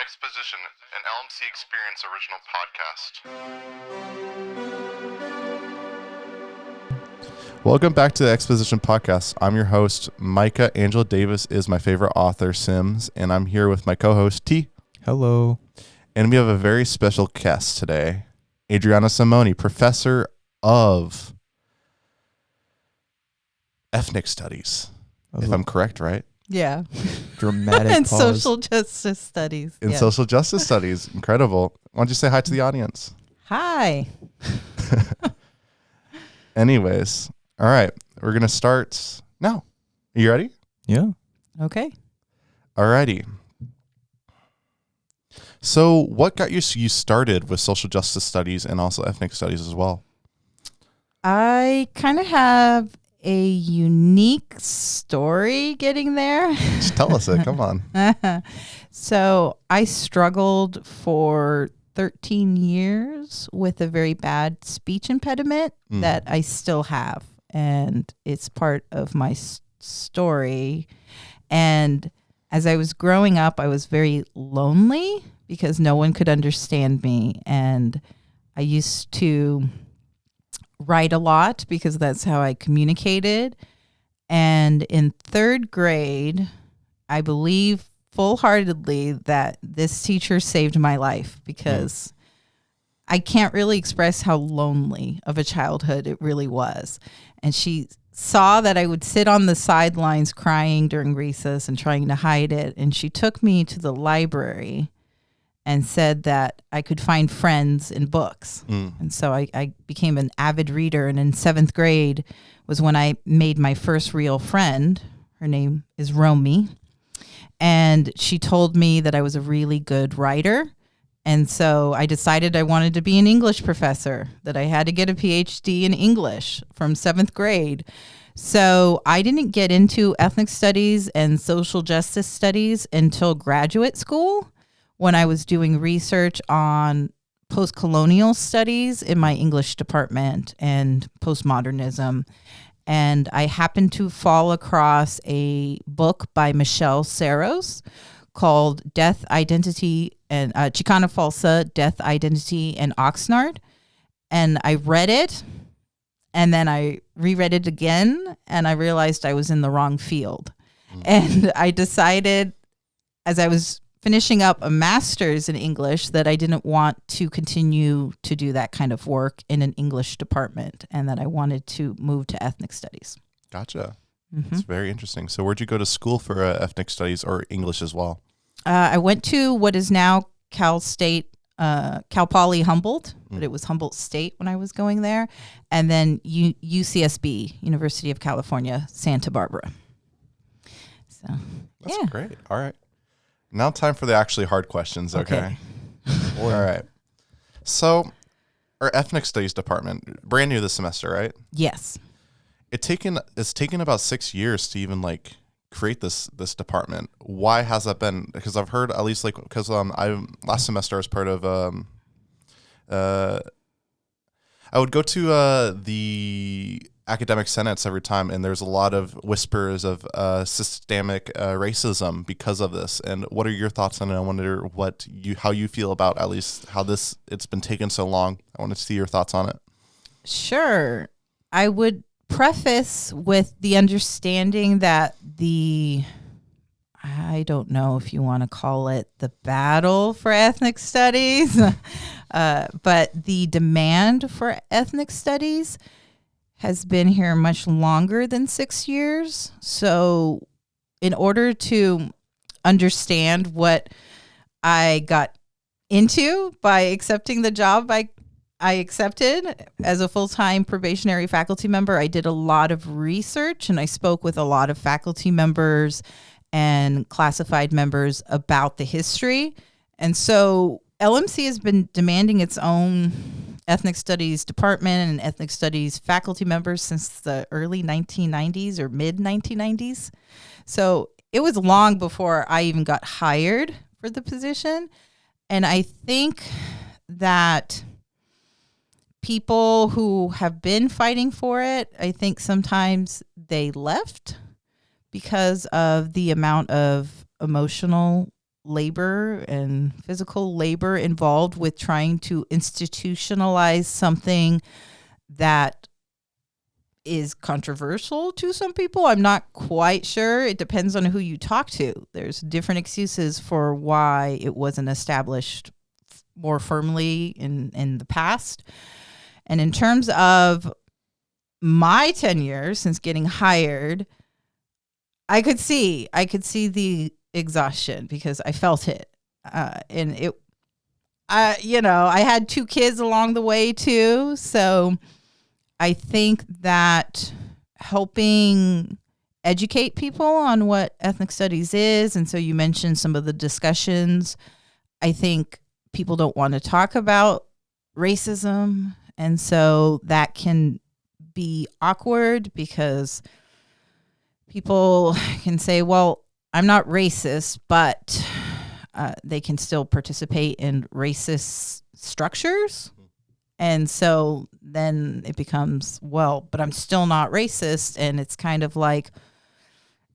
Exposition, an LMC Experience original podcast. Welcome back to the Exposition podcast. I'm your host, Micah. Angela Davis is my favorite author, Sims, and I'm here with my co-host, T. Hello. And we have a very special guest today, Adrianna Simone, professor of ethnic studies, if I'm correct, right? Yeah. Dramatic and pause. social justice studies. In Yeah. social justice studies. Incredible. Why don't you say hi to the audience? Hi. Anyways, all right. We're going to start now. Are you ready? Yeah. Okay. All righty. So what got you started with social justice studies and also ethnic studies as well? I kind of have a unique story getting there. Just tell us it. Come on. So I struggled for 13 years with a very bad speech impediment that I still have. And it's part of my story. And as I was growing up, I was very lonely because no one could understand me. And I used to write a lot because that's how I communicated. And in third grade, I believe full-heartedly that this teacher saved my life because I can't really express how lonely of a childhood it really was. And she saw that I would sit on the sidelines crying during recess and trying to hide it. And she took me to the library and said that I could find friends in books. And so I became an avid reader. And in 7th grade was when I made my first real friend. Her name is Romy. And she told me that I was a really good writer. And so I decided I wanted to be an English professor, that I had to get a PhD in English from 7th grade. So I didn't get into ethnic studies and social justice studies until graduate school, when I was doing research on post-colonial studies in my English department and postmodernism. And I happened to fall across a book by Michelle Serros called Death, Identity, and Chicana Falsa, Death, Identity, and Oxnard. And I read it, and then I reread it again, and I realized I was in the wrong field. And I decided, as I was finishing up a master's in English, that I didn't want to continue to do that kind of work in an English department, and that I wanted to move to ethnic studies. Gotcha. That's very interesting. So where'd you go to school for ethnic studies or English as well? I went to what is now Cal State, Cal Poly Humboldt, but it was Humboldt State when I was going there. And then UCSB, University of California, Santa Barbara. So, That's great. All right. Now time for the actually hard questions, okay? All right. So our ethnic studies department, brand new this semester, right? Yes. It's taken about 6 years to even create this department. Why has that been? Because I've heard, at least because I last semester I was part of I would go to the academic senates every time, and there's a lot of whispers of systemic racism because of this. And what are your thoughts on it? I wonder how you feel about at least how it's been taken so long. I want to see your thoughts on it. Sure. I would preface with the understanding that I don't know if you want to call it the battle for ethnic studies, but the demand for ethnic studies has been here much longer than 6 years. So in order to understand what I got into by accepting the job I accepted as a full-time probationary faculty member, I did a lot of research, and I spoke with a lot of faculty members and classified members about the history. And so LMC has been demanding its own ethnic studies department and ethnic studies faculty members since the early 1990s or mid 1990s. So it was long before I even got hired for the position. And I think that people who have been fighting for it, I think sometimes they left because of the amount of emotional labor and physical labor involved with trying to institutionalize something that is controversial to some people. I'm not quite sure. It depends on who you talk to. There's different excuses for why it wasn't established more firmly in the past. And in terms of my tenure since getting hired, I could see the exhaustion because I felt it. And I had 2 kids along the way too. So I think that helping educate people on what ethnic studies is, and so you mentioned some of the discussions, I think people don't want to talk about racism, and so that can be awkward because people can say, well, I'm not racist, but they can still participate in racist structures. And so then it becomes, well, but I'm still not racist. And it's kind of like,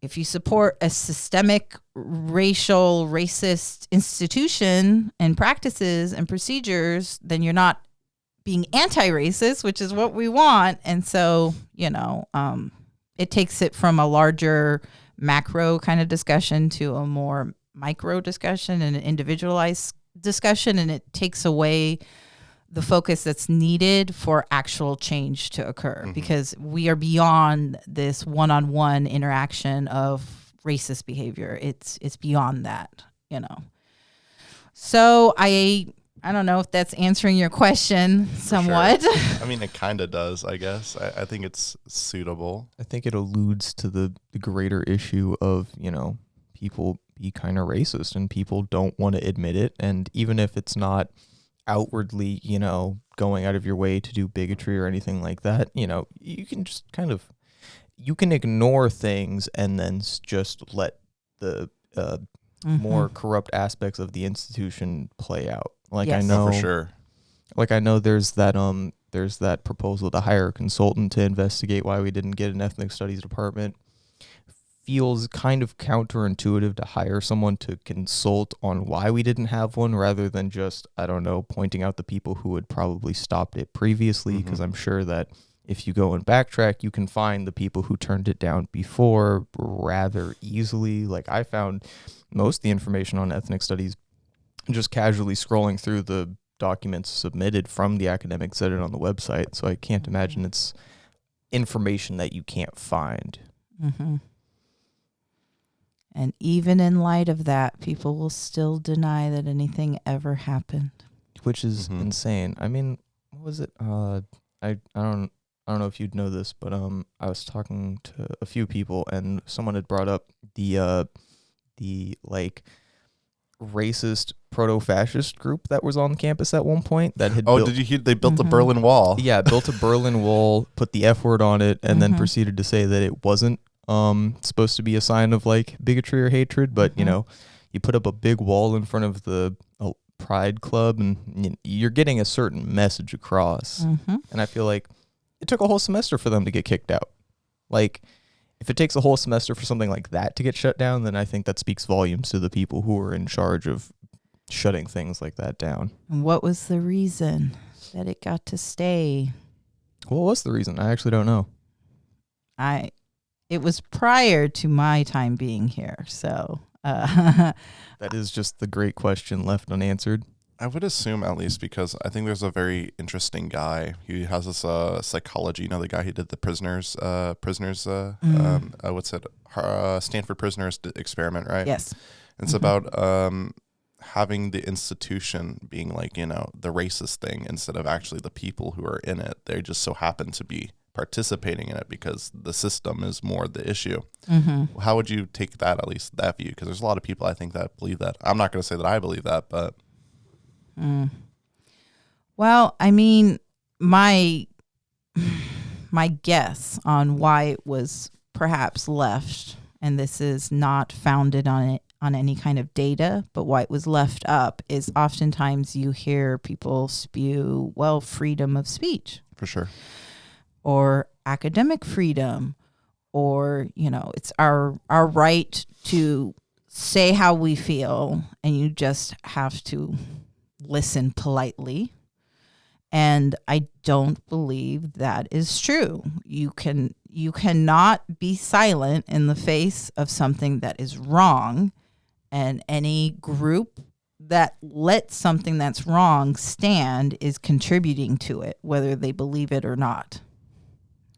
if you support a systemic racial racist institution and practices and procedures, then you're not being anti-racist, which is what we want. And so, it takes it from a larger macro kind of discussion to a more micro discussion and an individualized discussion. And it takes away the focus that's needed for actual change to occur, because we are beyond this one-on-one interaction of racist behavior. It's beyond that, So I don't know if that's answering your question somewhat. Sure. I mean, it kind of does, I guess. I think it's suitable. I think it alludes to the greater issue of, people be kind of racist and people don't want to admit it. And even if it's not outwardly, going out of your way to do bigotry or anything like that, you can just you can ignore things and then just let the more corrupt aspects of the institution play out. Like, yes. I know, for sure. Like, I know there's that proposal to hire a consultant to investigate why we didn't get an ethnic studies department. Feels kind of counterintuitive to hire someone to consult on why we didn't have one rather than just, pointing out the people who had probably stopped it previously, because I'm sure that if you go and backtrack, you can find the people who turned it down before rather easily. Like, I found most of the information on ethnic studies just casually scrolling through the documents submitted from the academic senate on the website, so I can't imagine it's information that you can't find. And even in light of that, people will still deny that anything ever happened, which is insane. I mean, what was it? I don't know if you'd know this, but I was talking to a few people, and someone had brought up the racist proto-fascist group that was on campus at one point that had did you hear they built the Berlin Wall? Yeah, built a Berlin Wall, put the F word on it, and then proceeded to say that it wasn't supposed to be a sign of like bigotry or hatred, but you put up a big wall in front of the Pride Club and you're getting a certain message across. And I feel like it took a whole semester for them to get kicked out. Like, if it takes a whole semester for something like that to get shut down, then I think that speaks volumes to the people who are in charge of shutting things like that down. And what was the reason that it got to stay? What was the reason? I actually don't know. It was prior to my time being here, so that is just the great question left unanswered. I would assume, at least, because I think there's a very interesting guy. He has this psychology. The guy who did the Stanford prisoners experiment, right? Yes. It's about having the institution being like, the racist thing instead of actually the people who are in it. They just so happen to be participating in it because the system is more the issue. How would you take that, at least that view? Because there's a lot of people, I think, that believe that. I'm not going to say that I believe that, but... Well, I mean, my guess on why it was perhaps left, and this is not founded on any kind of data, but why it was left up is oftentimes you hear people spew, well, freedom of speech. For sure. Or academic freedom, or, it's our right to say how we feel, and you just have to listen politely. And I don't believe that is true. You cannot be silent in the face of something that is wrong, and any group that lets something that's wrong stand is contributing to it, whether they believe it or not.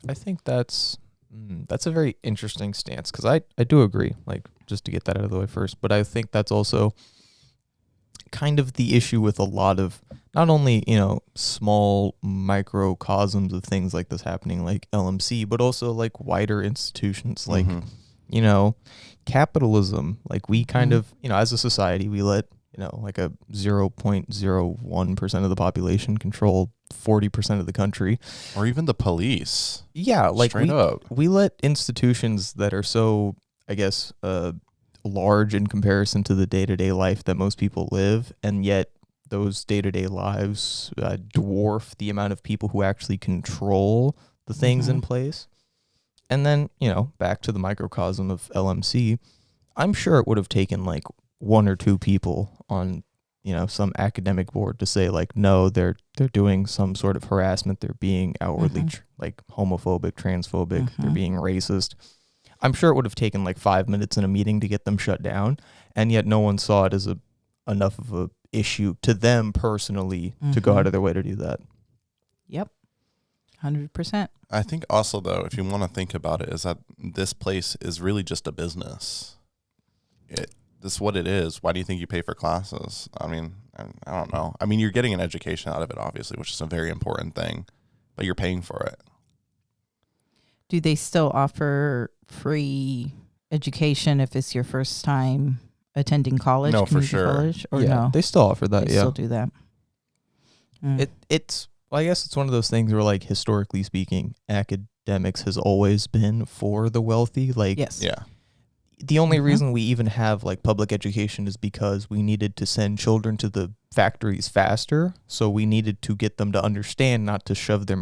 I think that's a very interesting stance, because I do agree, like, just to get that out of the way first, but I think that's also kind of the issue with a lot of not only, small microcosms of things like this happening, like LMC, but also like wider institutions like, capitalism. Like, we kind of, as a society, we let, like a 0.01% of the population control 40% of the country. Or even the police. Yeah, like straight up. We let institutions that are so, I guess, large in comparison to the day-to-day life that most people live, and yet those day-to-day lives dwarf the amount of people who actually control the things in place. And then, back to the microcosm of LMC, I'm sure it would have taken like one or two people on, some academic board to say like, no, they're doing some sort of harassment. They're being outwardly like homophobic, transphobic. They're being racist. I'm sure it would have taken like 5 minutes in a meeting to get them shut down. And yet no one saw it as enough of a issue to them personally to go out of their way to do that. Yep. 100%. I think also, though, if you want to think about it, is that this place is really just a business. This is what it is. Why do you think you pay for classes? I mean, I don't know. I mean, you're getting an education out of it, obviously, which is a very important thing, but you're paying for it. Do they still offer free education if it's your first time attending college? No, for sure. College, or yeah, no? They still offer that. They still do that. It's well, I guess it's one of those things where, like, historically speaking, academics has always been for the wealthy. Like, yes. Yeah. The only reason we even have like public education is because we needed to send children to the factories faster. So we needed to get them to understand not to shove their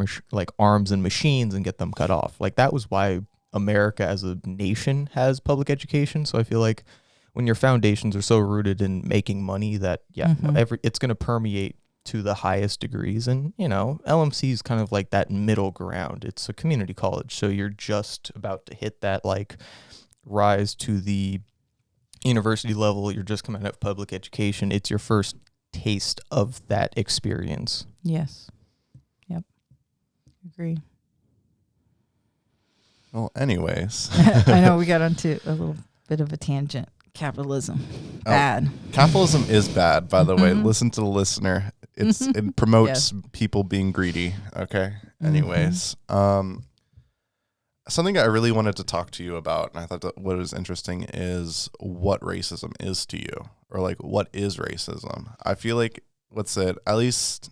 arms in machines and get them cut off. Like, that was why America as a nation has public education. So I feel like when your foundations are so rooted in making money that it's going to permeate to the highest degrees. And, LMC is kind of like that middle ground. It's a community college. So you're just about to hit that like rise to the university level. You're just coming out of public education. It's your first taste of that experience. Yes. Yep. Agree. Well, anyways. I know we got onto a little bit of a tangent. Capitalism. Bad. Capitalism is bad, by the way. Listen to the listener. It promotes people being greedy. Okay. Anyways. Something I really wanted to talk to you about, and I thought that what was interesting is what racism is to you, or like, what is racism? I feel like, at least,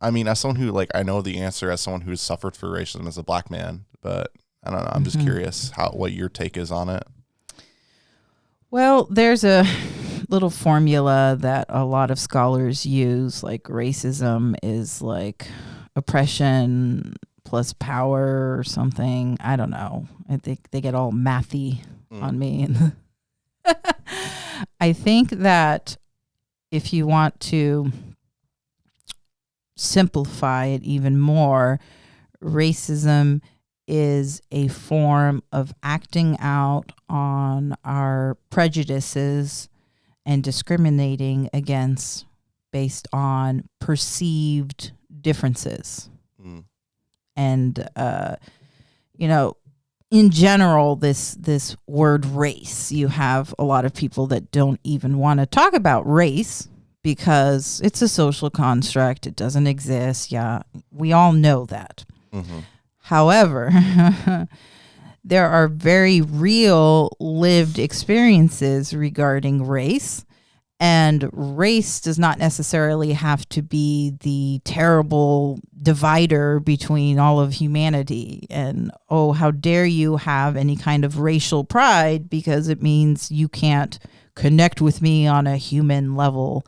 I mean, as someone who, like, I know the answer as someone who's suffered for racism as a black man, but I don't know. I'm just curious what your take is on it. Well, there's a little formula that a lot of scholars use, like racism is like oppression plus power or something. I don't know. I think they get all mathy on me. I think that if you want to simplify it even more, racism is a form of acting out on our prejudices and discriminating against based on perceived differences. And, in general, this word race, you have a lot of people that don't even want to talk about race because it's a social construct. It doesn't exist. Yeah, we all know that. However, there are very real lived experiences regarding race. And race does not necessarily have to be the terrible divider between all of humanity. And, oh, how dare you have any kind of racial pride, because it means you can't connect with me on a human level.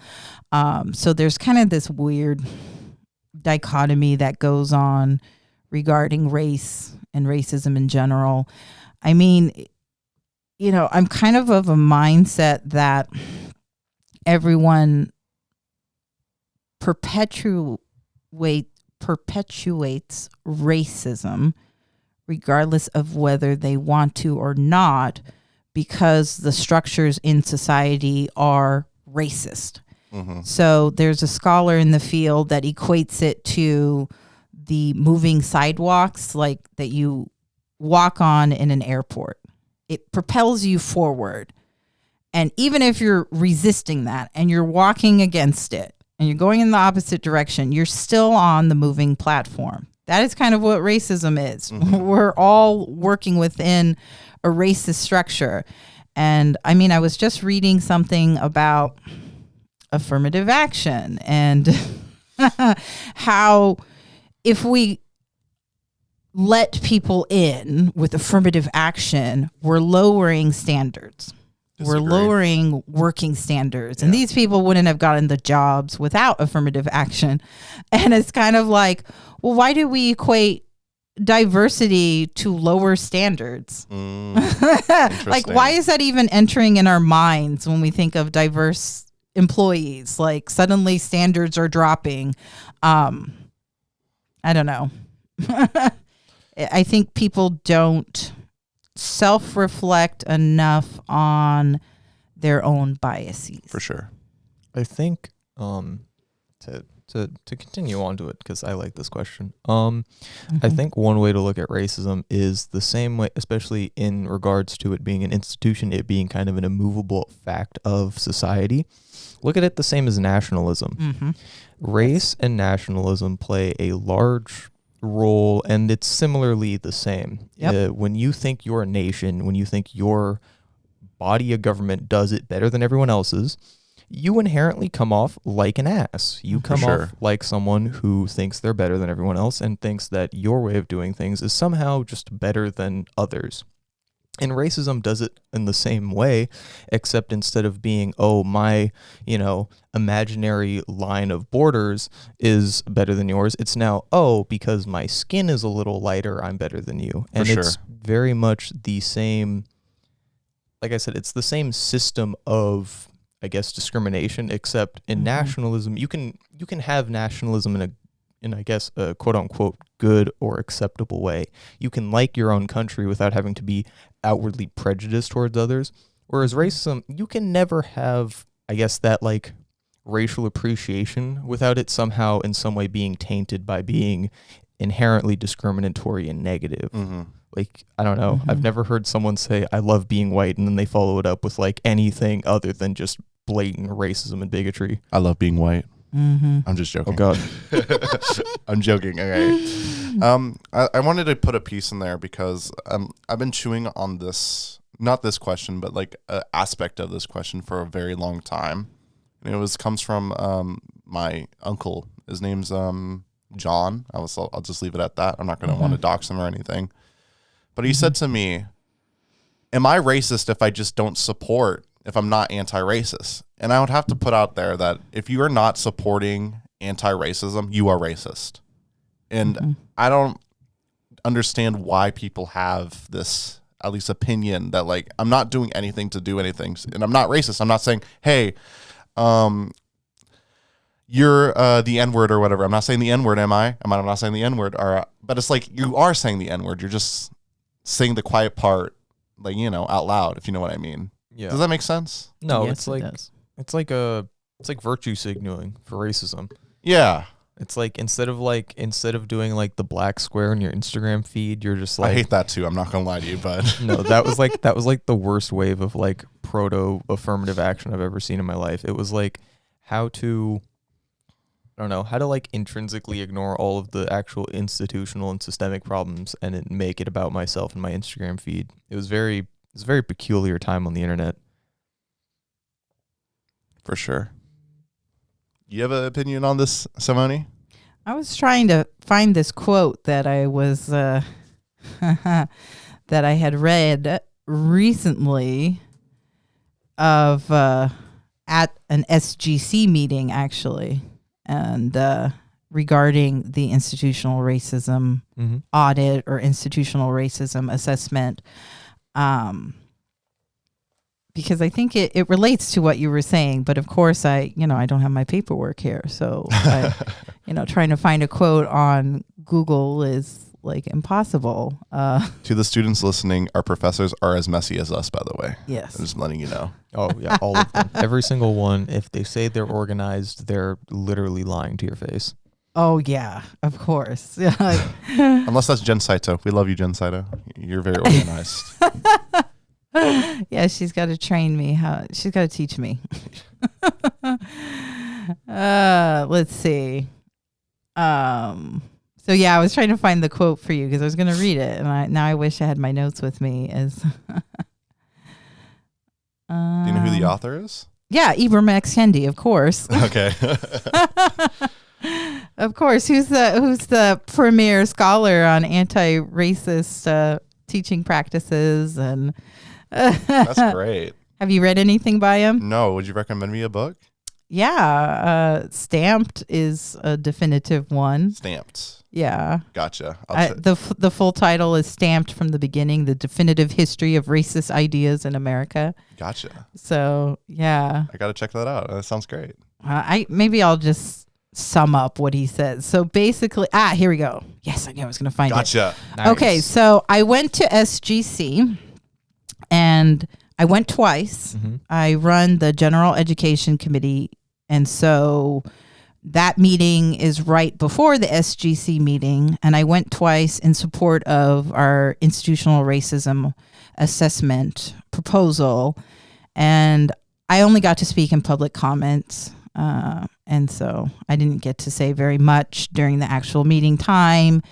So there's kind of this weird dichotomy that goes on regarding race and racism in general. I mean, I'm kind of a mindset that everyone perpetuates racism, regardless of whether they want to or not, because the structures in society are racist. Mm-hmm. So there's a scholar in the field that equates it to the moving sidewalks, like that you walk on in an airport. It propels you forward. And even if you're resisting that and you're walking against it and you're going in the opposite direction, you're still on the moving platform. That is kind of what racism is. Mm-hmm. We're all working within a racist structure. And I mean, I was just reading something about affirmative action and how if we let people in with affirmative action, we're lowering standards. Disagree. We're lowering working standards. And these people wouldn't have gotten the jobs without affirmative action. And it's kind of like, well, why do we equate diversity to lower standards? Like, why is that even entering in our minds when we think of diverse employees? Like, suddenly standards are dropping. I don't know. I think people don't self-reflect enough on their own biases. For sure. I think to continue on to it, because I like this question. I think one way to look at racism is the same way, especially in regards to it being an institution, it being kind of an immovable fact of society. Look at it the same as nationalism. Mm-hmm. Race and nationalism play a large role, and it's similarly the same. Yep. When you think you're a nation, when you think your body of government does it better than everyone else's, you inherently come off like an ass. You come off like someone who thinks they're better than everyone else and thinks that your way of doing things is somehow just better than others. And racism does it in the same way, except instead of being, oh, my, imaginary line of borders is better than yours, it's now, oh, because my skin is a little lighter, I'm better than you. And it's very much the same, like I said, it's the same system of, I guess, discrimination, except in nationalism, you can have nationalism in I guess, a quote-unquote good or acceptable way. You can like your own country without having to be outwardly prejudiced towards others. Whereas racism, you can never have, I guess, that, like, racial appreciation without it somehow in some way being tainted by being inherently discriminatory and negative. Mm-hmm. Like, I don't know. I've never heard someone say, I love being white, and then they follow it up with, like, anything other than just blatant racism and bigotry. I love being white. Mm-hmm. I'm just joking. Oh, God. I'm joking. Okay. I wanted to put a piece in there because I've been chewing on this, not this question, but like an aspect of this question for a very long time. And it comes from my uncle. His name's John. I'll just leave it at that. I'm not going to want to dox him or anything. But he said to me, am I racist if I'm not anti-racist? And I would have to put out there that if you are not supporting anti-racism, you are racist. And I don't understand why people have this, at least, opinion that, like, I'm not doing anything to do anything. And I'm not racist. I'm not saying, hey, you're the N-word or whatever. I'm not saying the N-word, am I? I'm not saying the N-word. But it's like you are saying the N-word. You're just saying the quiet part, like, out loud, if you know what I mean. Yeah. Does that make sense? No, Yes, it's like virtue signaling for racism. Yeah. It's like instead of doing like the black square in your Instagram feed, you're just like, I hate that too. I'm not gonna lie to you, but no, that was like the worst wave of like proto affirmative action I've ever seen in my life. It was like how to like intrinsically ignore all of the actual institutional and systemic problems and make it about myself and my Instagram feed. It was a very peculiar time on the internet. for sure. You have an opinion on this, Simone? I was trying to find this quote that I was that I had read recently of at an SGC meeting, actually, and regarding the institutional racism audit or institutional racism assessment. because I think it relates to what you were saying. But of course, I don't have my paperwork here. So, trying to find a quote on Google is like impossible. To the students listening, our professors are as messy as us, by the way. Yes. I'm just letting you know. Oh, yeah, all of them. Every single one. If they say they're organized, they're literally lying to your face. Oh, yeah, of course. Unless that's Jen Saito. We love you, Jen Saito. You're very organized. Yeah, she's got to train me. She's got to teach me. Let's see. So yeah, I was trying to find the quote for you because I was going to read it, and now I wish I had my notes with me. Do you know who the author is? Yeah, Ibram X. Kendi, of course. Okay. Of course. Who's the premier scholar on anti-racist teaching practices and That's great. Have you read anything by him? No. Would you recommend me a book? Yeah. Stamped is a definitive one. Stamped. Yeah. Gotcha. The full title is Stamped from the Beginning, The Definitive History of Racist Ideas in America. Gotcha. So, yeah. I got to check that out. That sounds great. Maybe I'll just sum up what he says. So basically, here we go. Yes, I knew I was going to find it. Gotcha. Nice. Okay, so I went to SGC and I went twice. Mm-hmm. I run the General Education Committee, and so that meeting is right before the SGC meeting, and I went twice in support of our institutional racism assessment proposal, and I only got to speak in public comments, and so I didn't get to say very much during the actual meeting time,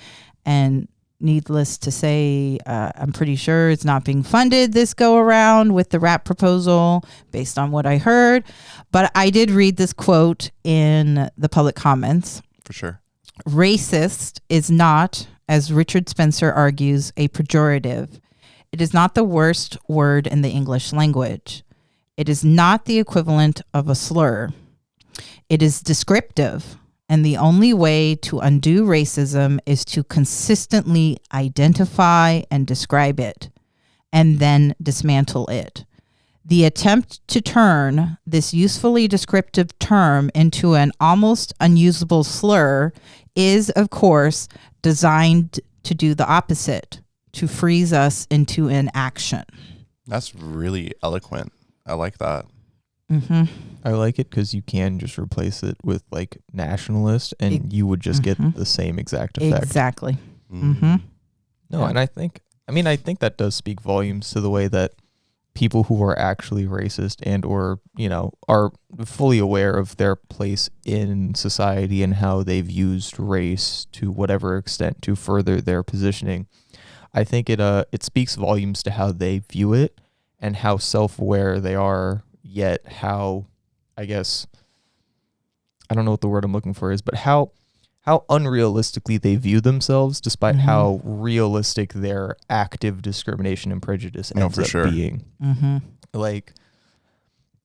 and needless to say, I'm pretty sure it's not being funded this go around with the RAP proposal based on what I heard. But I did read this quote in the public comments. For sure. Racist is not, as Richard Spencer argues, a pejorative. It is not the worst word in the English language. It is not the equivalent of a slur. It is descriptive. And the only way to undo racism is to consistently identify and describe it, and then dismantle it. The attempt to turn this usefully descriptive term into an almost unusable slur is, of course, designed to do the opposite, to freeze us into inaction. That's really eloquent. I like that. Mm-hmm. I like it because you can just replace it with like nationalist, and you would just get the same exact effect. Exactly. Mm. No, and I think that does speak volumes to the way that people who are actually racist and or, are fully aware of their place in society and how they've used race to whatever extent to further their positioning. I think it speaks volumes to how they view it and how self-aware they are, yet how, I guess, I don't know what the word I'm looking for is, but how unrealistically they view themselves, despite how realistic their active discrimination and prejudice ends up being. Mm-hmm. Like,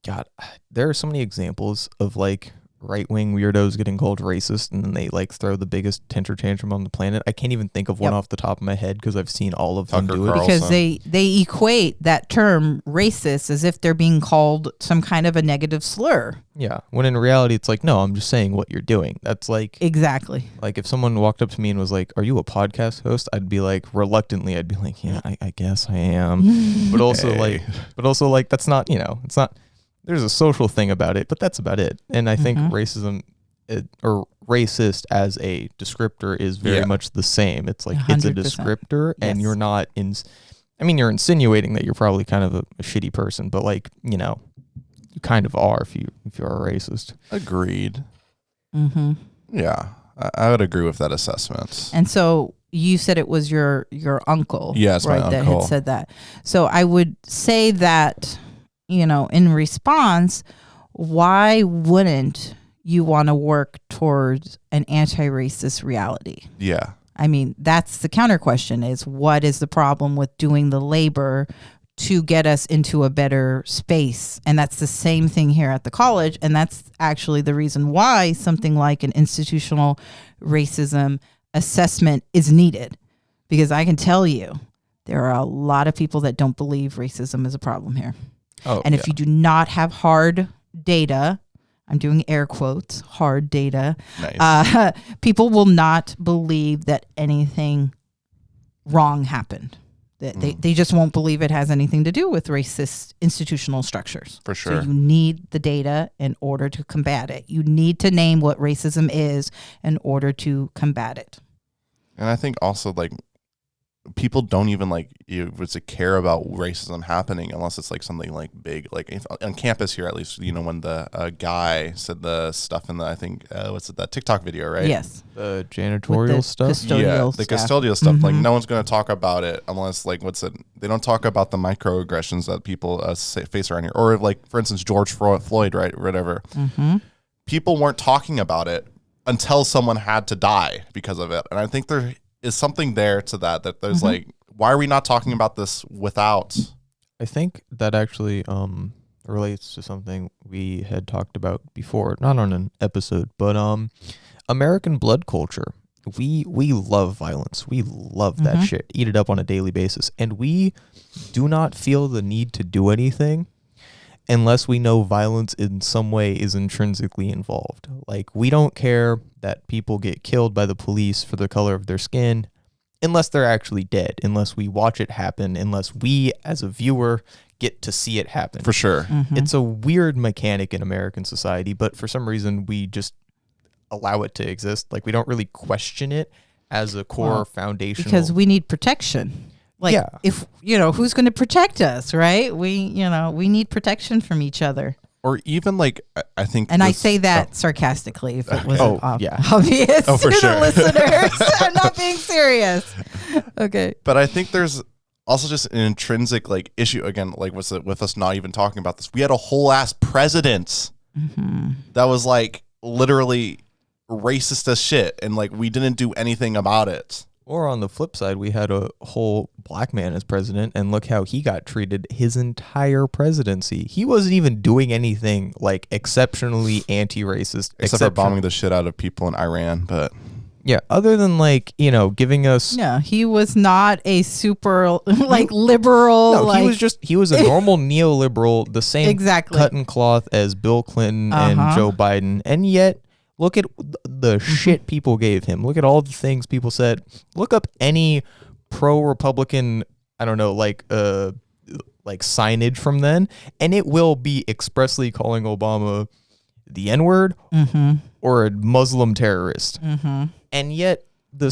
God, there are so many examples of like right-wing weirdos getting called racist, and then they like throw the biggest temper tantrum on the planet. I can't even think of one off the top of my head because I've seen all of them do it. Because they equate that term racist as if they're being called some kind of a negative slur. Yeah, when in reality it's like, no, I'm just saying what you're doing. That's like exactly like if someone walked up to me and was like, "Are you a podcast host?" I'd be like, reluctantly, I'd be like, "Yeah, I guess I am," but also like that's not, it's not. There's a social thing about it, but that's about it. And I think racism or racist as a descriptor is very much the same. It's like 100%. It's a descriptor, and you're not you're insinuating that you're probably kind of a shitty person, but like, you kind of are if you're a racist. Agreed. Mm-hmm. Yeah, I would agree with that assessment. And so you said it was your uncle, yes, right, my that uncle had said that. So I would say that, in response, why wouldn't you want to work towards an anti-racist reality? Yeah. I mean, that's the counter question is, what is the problem with doing the labor to get us into a better space? And that's the same thing here at the college. And that's actually the reason why something like an institutional racism assessment is needed. Because I can tell you, there are a lot of people that don't believe racism is a problem here. Oh, And if you do not have hard data, I'm doing air quotes, hard data, Nice. people will not believe that anything wrong happened. They just won't believe it has anything to do with racist institutional structures. For sure. So you need the data in order to combat it. You need to name what racism is in order to combat it. And I think also like people don't even like care about racism happening unless it's like something like big, like on campus here at least. You know, when the guy said the stuff in the that TikTok video, right? Yes, the janitorial stuff. Custodial the staff. custodial stuff. Like Mhm. no one's going to talk about it unless like they don't talk about the microaggressions that people face around here, or like for instance George Floyd, right, or whatever. Mm-hmm. People weren't talking about it until someone had to die because of it, and I think there is something there to that there's like, why are we not talking about this without? I think that actually relates to something we had talked about before, not on an episode, but American blood culture. We love violence. We love that shit. Eat it up on a daily basis. And we do not feel the need to do anything unless we know violence in some way is intrinsically involved. Like, we don't care that people get killed by the police for the color of their skin unless they're actually dead, unless we watch it happen, unless we as a viewer get to see it happen. For sure. It's a weird mechanic in American society, but for some reason we just allow it to exist. Like, we don't really question it as a core foundational. Because we need protection. Like, Yeah. if, who's going to protect us, right? We need protection from each other. Or even like, I think, And I say that sarcastically if it wasn't yeah. obvious Oh, for to sure. the listeners. I'm not being serious. Okay. but I think there's also just an intrinsic like issue again, like with us not even talking about this. We had a whole ass president that was like literally racist as shit, and like we didn't do anything about it. Or on the flip side, we had a whole black man as president, and look how he got treated his entire presidency. He wasn't even doing anything like exceptionally anti-racist, Except for bombing the shit out of people in Iran, but Yeah, other than like, giving us Yeah, he was not a super liberal. No, like, he was a normal neoliberal, the same Exactly. cut and cloth as Bill Clinton and Joe Biden. And yet, look at the shit people gave him. Look at all the things people said. Look up any pro-Republican, I don't know, like signage from then, and it will be expressly calling Obama the N-word or a Muslim terrorist. And yet,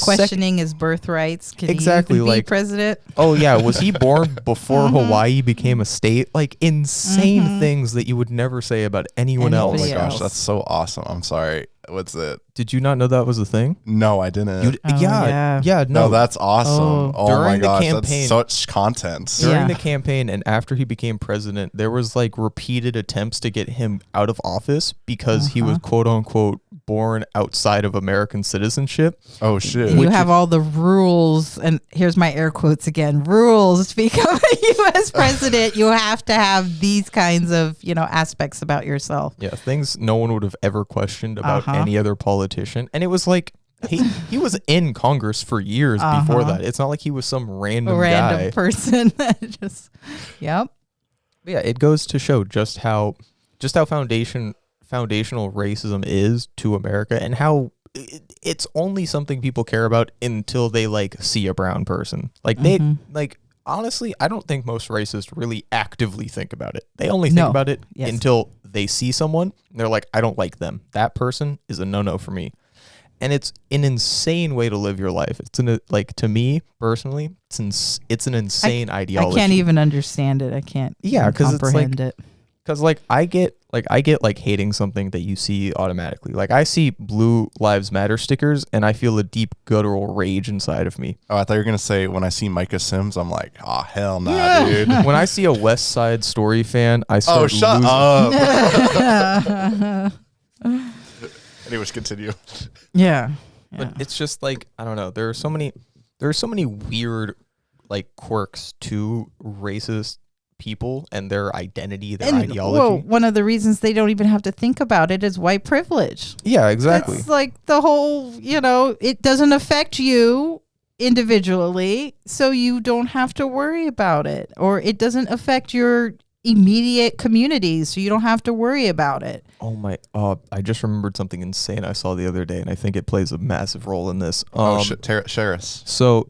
questioning his birthrights. Can Exactly, he even be like- president? Oh yeah, was he born before Hawaii became a state? Like insane things that you would never say about anyone oh else. my Anybody gosh, else. that's so awesome. I'm sorry. What's it? Did you not know that was a thing? No, I didn't. yeah. No. No, that's awesome. Oh, my During the gosh, campaign- that's such content. Yeah. During the campaign and after he became president, there was like repeated attempts to get him out of office because he was quote unquote born outside of American citizenship. Oh shit. You have all the rules, and here's my air quotes again, rules to become a U.S. president. You have to have these kinds of, aspects about yourself. Yeah, things no one would have ever questioned about any other politician. And it was like he was in Congress for years before that. It's not like he was some random guy. Person that just, yep. But yeah, it goes to show just how foundational racism is to America, and how it's only something people care about until they like see a brown person. Like they like honestly, I don't think most racists really actively think about it. They only think about it until they see someone and they're like, I don't like them. That person is a no-no for me. And it's an insane way to live your life. It's to me personally, it's an insane ideology. I can't even understand it. I can't because comprehend it. Because I get hating something that you see automatically. Like I see Blue Lives Matter stickers and I feel a deep guttural rage inside of me. Oh, I thought you were gonna say when I see Micah Sims, I'm like, oh hell nah, dude. When I see a West Side Story fan, I start Oh, shut losing. up. Anyways, continue. Yeah. But it's just like, I don't know. There are so many weird like quirks to racist people and their identity, their ideology. Well, one of the reasons they don't even have to think about it is white privilege. Yeah, exactly. It's like the whole, it doesn't affect you individually, so you don't have to worry about it, or it doesn't affect your immediate communities, so you don't have to worry about it. Oh my! I just remembered something insane I saw the other day, and I think it plays a massive role in this. Share us. So,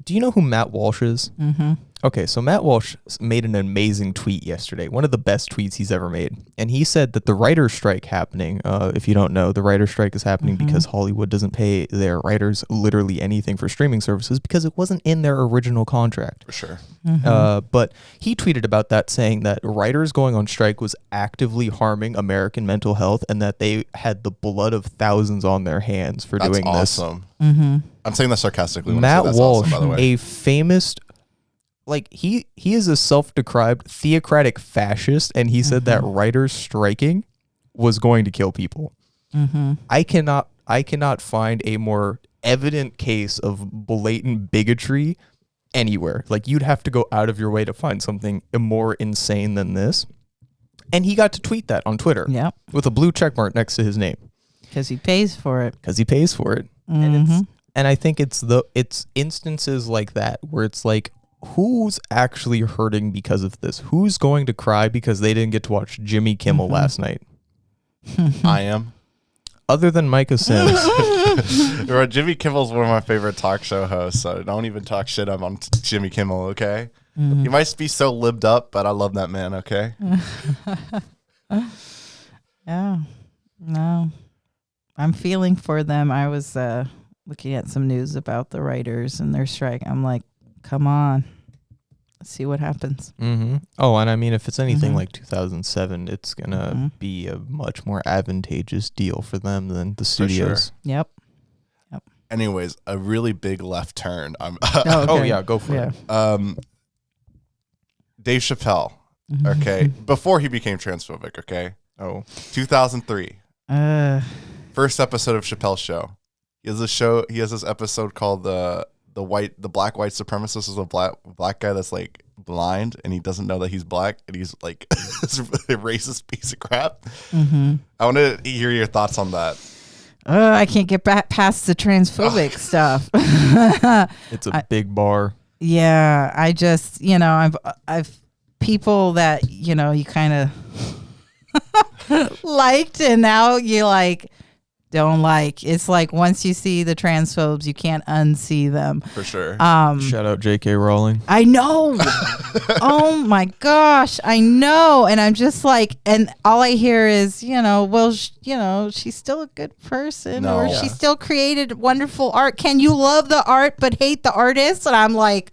do you know who Matt Walsh is? Mm-hmm. Okay, so Matt Walsh made an amazing tweet yesterday, one of the best tweets he's ever made. And he said that the writer's strike happening, if you don't know, the writer's strike is happening because Hollywood doesn't pay their writers literally anything for streaming services because it wasn't in their original contract. For sure. But he tweeted about that, saying that writers going on strike was actively harming American mental health and that they had the blood of thousands on their hands for doing this. That's awesome. I'm saying that sarcastically. When Matt I say that's Walsh, awesome, by the way. a famous... Like he is a self-described theocratic fascist, and he said that writers striking was going to kill people. I cannot find a more evident case of blatant bigotry anywhere. Like, you'd have to go out of your way to find something more insane than this. And he got to tweet that on Twitter. Yep. With a blue check mark next to his name. Because he pays for it. And I think it's instances like that where it's like, who's actually hurting because of this? Who's going to cry because they didn't get to watch Jimmy Kimmel last night? I am. Other than Micah Sims. Jimmy Kimmel's one of my favorite talk show hosts, so don't even talk shit up on Jimmy Kimmel, okay? He might be so libbed up, but I love that man, okay? Yeah. No. I'm feeling for them. I was looking at some news about the writers and their strike. I'm like, come on. Let's see what happens. Oh, and I mean, if it's anything like 2007, it's going to be a much more advantageous deal for them than the studios. For sure. Yep. Anyways, a really big left turn. Oh, yeah, go for it. Dave Chappelle, okay? Before he became transphobic, okay? 2003. First episode of Chappelle's Show. He has this episode called the black white supremacist is a black guy that's like blind and he doesn't know that he's black and he's like this racist piece of crap. I want to hear your thoughts on that. I can't get back past the transphobic stuff. It's a big bar. Yeah, I just, I've people that, you kind of liked and now you like don't like. It's like once you see the transphobes, you can't unsee them. For sure. Shout out J.K. Rowling. I know. Oh my gosh, I know. And I'm just like, and all I hear is, she's still a good person, or she still created wonderful art. Can you love the art but hate the artist? And I'm like,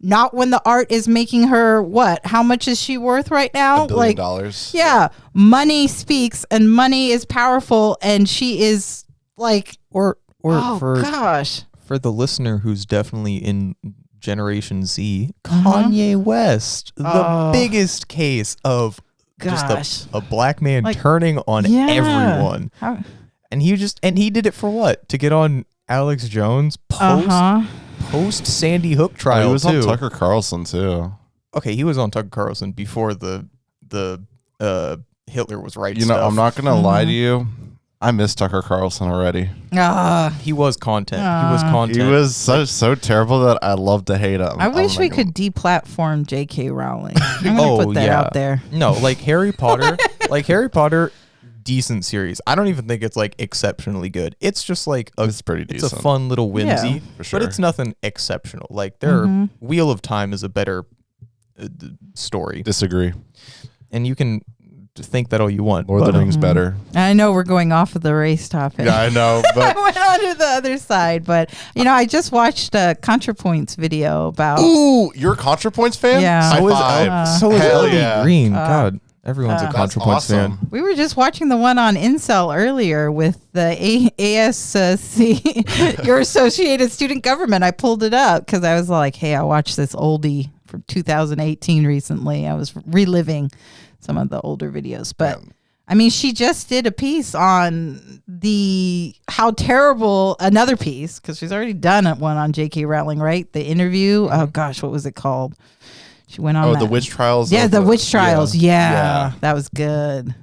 not when the art is making her what? How much is she worth right now? $1 billion. Yeah, money speaks, and money is powerful, and she is like, for the listener who's definitely in Generation Z, Kanye West, the biggest case of just a black man turning on everyone. And he did it for what? To get on Alex Jones post Sandy Hook trial. He was on Tucker Carlson too. Okay, he was on Tucker Carlson before the Hitler was right. I'm not gonna lie to you. I miss Tucker Carlson already. He was content. He was so terrible that I love to hate him. I wish we could deplatform J.K. Rowling. I'm gonna put that out there. No, like Harry Potter, decent series. I don't even think it's like exceptionally good. It's just like it's pretty decent. It's a fun little whimsy, for sure. but it's nothing exceptional. Like Wheel of Time is a better story. Disagree. And you can think that all you want. Lord of the Rings better. I know we're going off of the race topic. Yeah, I know. But I went on to the other side. But, I just watched a ContraPoints video about... Ooh, you're a ContraPoints fan? Yeah. High five. So is Hell LB yeah. Green. God, everyone's a ContraPoints fan. We were just watching the one on Incel earlier with the ASC, your Associated Student Government. I pulled it up because I was like, hey, I watched this oldie from 2018 recently. I was reliving some of the older videos, but I mean, she just did a piece on how terrible another piece, because she's already done one on J.K. Rowling, right? The interview. Oh gosh, what was it called? She went on. The witch trials. Yeah, the witch trials. Yeah, that was good.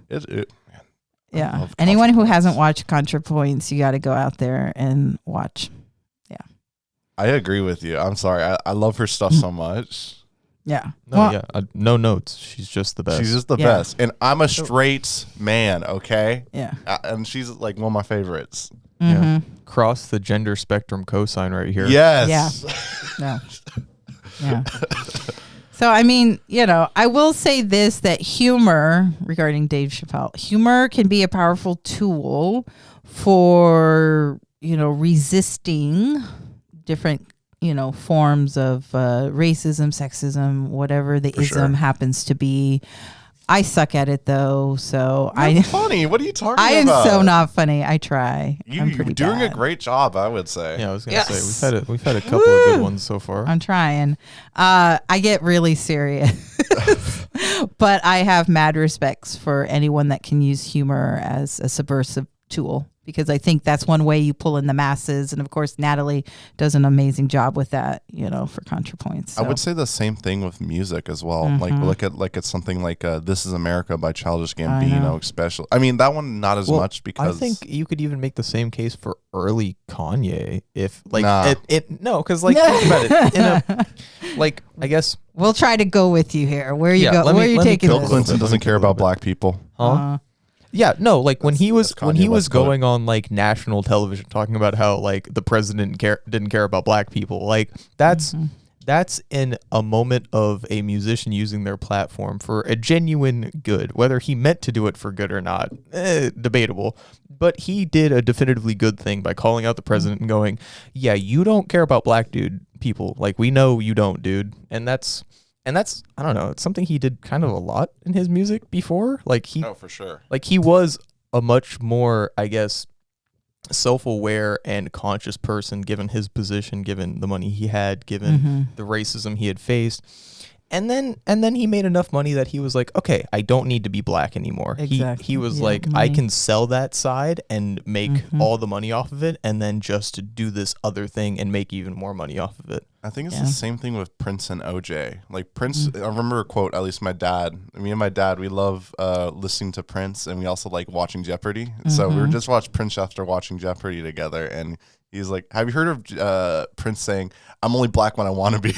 Yeah. Anyone who hasn't watched ContraPoints, you got to go out there and watch. Yeah. I agree with you. I'm sorry. I love her stuff so much. Yeah. No, no notes. She's just the best. She's just the best. And I'm a straight man, okay? Yeah. And she's like one of my favorites. Yeah. Cross the gender spectrum cosign right here. Yes. Yeah. Yeah. So, I mean, I will say this, that humor, regarding Dave Chappelle, humor can be a powerful tool for, resisting different, forms of racism, sexism, whatever the ism happens to be. I suck at it though, so You're funny. What are you talking about? I am so not funny. I try. You're doing bad. a great job, I would say. Yeah, I was gonna say we've had a couple of good ones so far. I'm trying. I get really serious, but I have mad respects for anyone that can use humor as a subversive tool, because I think that's one way you pull in the masses. And of course, Natalie does an amazing job with that, for ContraPoints. So. I would say the same thing with music as well. Like look at something like "This Is America" by Childish Gambino, especially. I mean, that one not as much because I think you could even make the same case for early Kanye if like Nah. because like think about it like I guess we'll try to go with you here. Where you go? let Where are you me taking Bill this? Clinton doesn't care about black people. Yeah, no, like when he was that's Kanye West going on like national television talking about how like the president didn't care about black people, like that's in a moment of a musician using their platform for a genuine good. Whether he meant to do it for good or not, debatable. But he did a definitively good thing by calling out the president and going, "Yeah, you don't care about black people. Like we know you don't, dude." And that's I don't know, it's something he did kind of a lot in his music before. Like For sure. Like he was a much more, I guess, self-aware and conscious person given his position, given the money he had, given the racism he had faced. And then he made enough money that he was like, okay, I don't need to be black anymore. Exactly. He was Yeah, like, money. I can sell that side and make all the money off of it, and then just do this other thing and make even more money off of it. I think it's the same thing with Prince and OJ. Like Prince, I remember a quote, at least me and my dad, we love listening to Prince, and we also like watching Jeopardy. So we were just watching Prince after watching Jeopardy together, and he's like, have you heard of Prince saying, "I'm only black when I want to be"?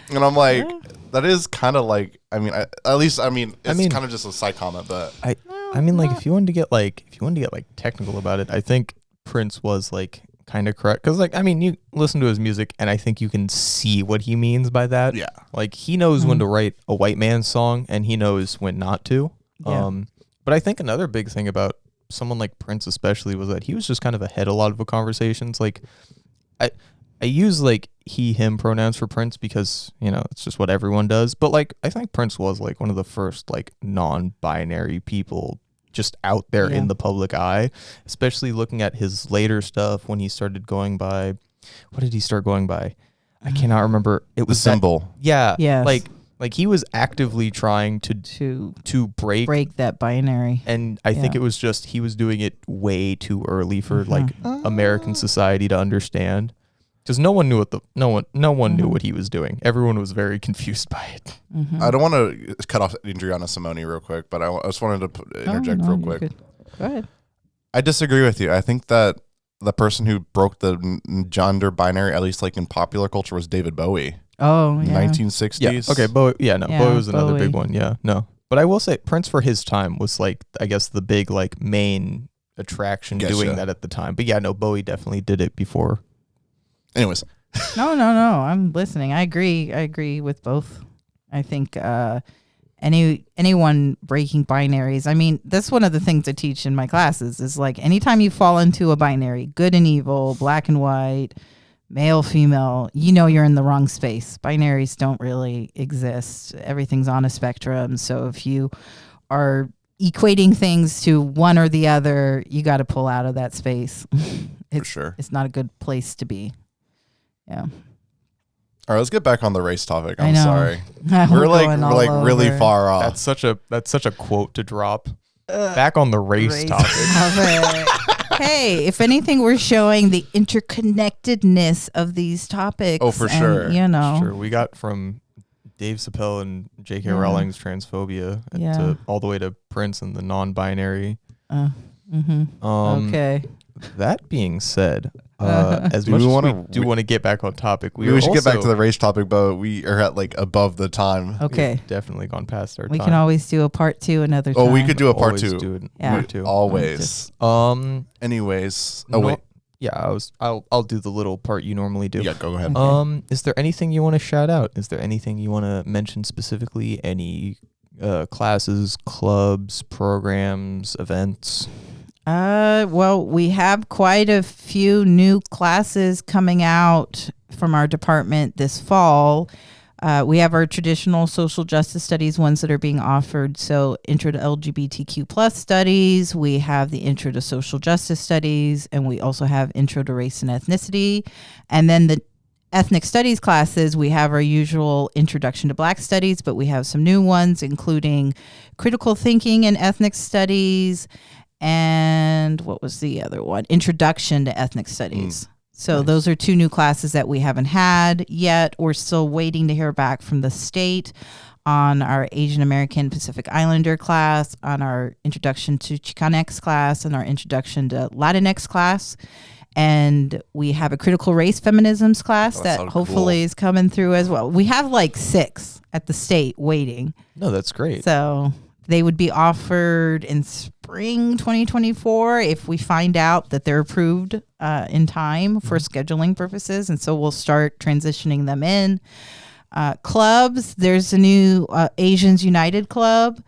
And I'm like, that is kind of like, it's kind of just a side comment, but I mean, like, if you wanted to get like technical about it, I think Prince was like kind of correct, because like, I mean, you listen to his music and I think you can see what he means by that. Yeah, like he knows when to write a white man's song and he knows when not to. But I think another big thing about someone like Prince especially was that he was just kind of ahead a lot of the conversations. Like I use like he him pronouns for Prince because it's just what everyone does, but like I think Prince was like one of the first like non-binary people just out there in the public eye, especially looking at his later stuff when he started going by, what did he start going by? I cannot remember. It was the symbol. Like he was actively trying to break that binary. And I think it was just he was doing it way too early for like American society to understand, because no one knew knew what he was doing. Everyone was very confused by it. I don't want to cut off Adrianna Simone real quick, but I just wanted to interject real quick. Go ahead. I disagree with you. I think that the person who broke the gender binary, at least like in popular culture, was David Bowie. Oh, yeah. 1960s. Yeah. Okay, Bowie. Yeah, no, Bowie was another big one. Yeah, no. But I will say Prince for his time was like, I guess, the big like main attraction doing that at the time. But yeah, no, Bowie definitely did it before. Anyways. No. I'm listening. I agree with both. I think anyone breaking binaries. I mean, that's one of the things I teach in my classes is like anytime you fall into a binary, good and evil, black and white, male, female, you're in the wrong space. Binaries don't really exist. Everything's on a spectrum. So if you are equating things to one or the other, you got to pull out of that space. For sure. It's not a good place to be. Yeah. All right, let's get back on the race topic. I'm I know. sorry. We're We're really far off. That's such a quote to drop. Back on the race topic. Hey, if anything, we're showing the interconnectedness of these topics. Oh, for sure. Sure. We got from Dave Chappelle and J.K. Rowling's transphobia to all the way to Prince and the non-binary. Okay. That being said, As Do much we as wanna- we do want to get back on topic, We should get back to the race topic, but we are at like above the time. Okay. We've definitely gone past our We time. can always do a part 2 another time. Oh, we could do a part Always 2. do it Yeah. part 2. Always. Anyways. Oh, no- wait. Yeah, I'll do the little part you normally do. Yeah, go ahead. Okay. Is there anything you want to shout out? Is there anything you want to mention specifically? Any classes, clubs, programs, events? Well, we have quite a few new classes coming out from our department this fall. We have our traditional social justice studies ones that are being offered. So intro to LGBTQ plus studies. We have the intro to social justice studies, and we also have intro to race and ethnicity. And then the ethnic studies classes, we have our usual introduction to Black studies, but we have some new ones, including critical thinking and ethnic studies. And what was the other one? Introduction to ethnic studies. So Nice. those are 2 new classes that we haven't had yet. We're still waiting to hear back from the state on our Asian American Pacific Islander class, on our introduction to Chicanx class, and our introduction to Latinx class. And we have a critical race feminisms class that that sounds hopefully cool. is coming through as well. We have like 6 at the state waiting. No, that's great. So they would be offered in spring 2024 if we find out that they're approved in time for scheduling purposes. And so we'll start transitioning them in. Clubs, there's a new Asians United Club.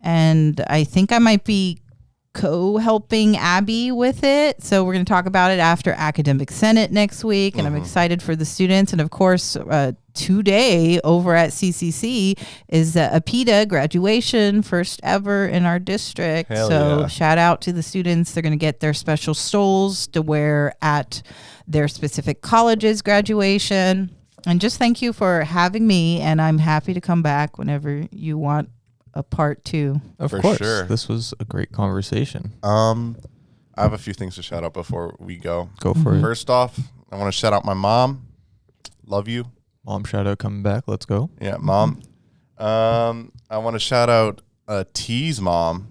And I think I might be co-helping Abby with it. So we're going to talk about it after Academic Senate next week. And I'm excited for the students. And of course, today over at CCC is the APITA graduation, first ever in our district. Hell so yeah. shout out to the students. They're going to get their special stoles to wear at their specific college's graduation. And just thank you for having me. And I'm happy to come back whenever you want a part 2. Of For course. sure. This was a great conversation. I have a few things to shout out before we go. Go for it. First off, I want to shout out my mom. Love you. Mom shout out coming back. Let's go. Yeah, mom. I want to shout out T's mom.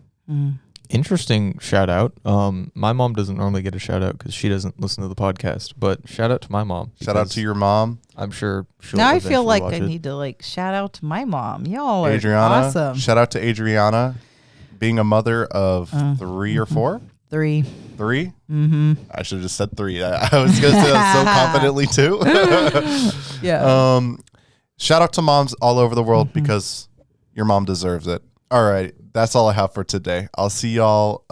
Interesting shout out. My mom doesn't normally get a shout out because she doesn't listen to the podcast, but shout out to my mom. Shout out because to your mom. I'm sure she'll Now I feel eventually like watch I it. need to shout out to my mom. Y'all are Adrianna. awesome. Shout out to Adrianna, being a mother of 3 or 4. 3. 3? Mm-hmm. I should have just said 3. I was going to say that so confidently too. Yeah. Shout out to moms all over the world because your mom deserves it. All right. That's all I have for today. I'll see y'all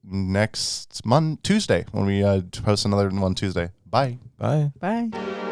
next Tuesday when we post another one Tuesday. Bye. Bye. Bye.